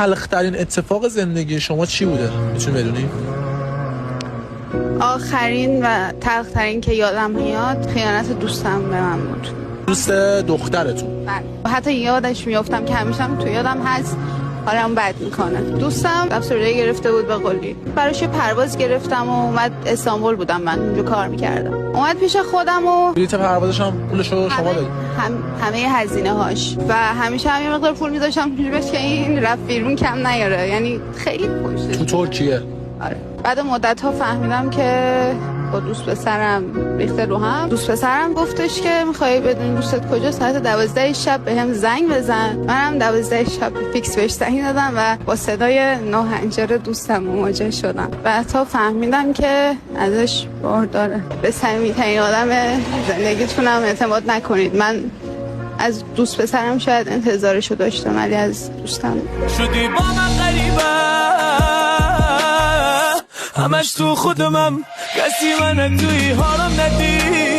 تلخ‌ترین اتفاق زندگی شما چی بوده؟ میتونی بدونی؟ آخرین و تلخ‌ترین که یادم میاد خیانت دوستم به من بود. دوست دخترتون؟ بله. حتی یادش میافتم که همیشه هم تو یادم هست، حالم بد میکنه. دوستم افسردگی گرفته بود به قلی. براش پرواز گرفتم و اومد استانبول بودم، من اونجا کار میکردم. اومد پیش خودم و بلیط پروازش هم پولشو شما دادید؟ همه هزینه هاش و همیشه هم یه مقدار پول میذاشتم جیبش که این رفت بیرون کم نیاره، یعنی خیلی پشتش. تو ترکیه؟ آره. بعد مدت ها فهمیدم که با دوست پسرم ریخته رو هم. دوست پسرم گفتش که میخوای بدونی دوستت کجا، ساعت 12 شب بهم زنگ بزن. منم 12 شب فیکس بهش زنگ دادم و با صدای ناهنجار دوستم مواجه شدم و تا فهمیدم که ازش بار داره. به صمیمی‌ترین آدم زندگیتونم اعتماد نکنید. من از دوست پسرم شاید انتظارشو داشتم ولی از دوستم شدی با من غریبه، همش تو خودمم، کسی من توی حالم ندید.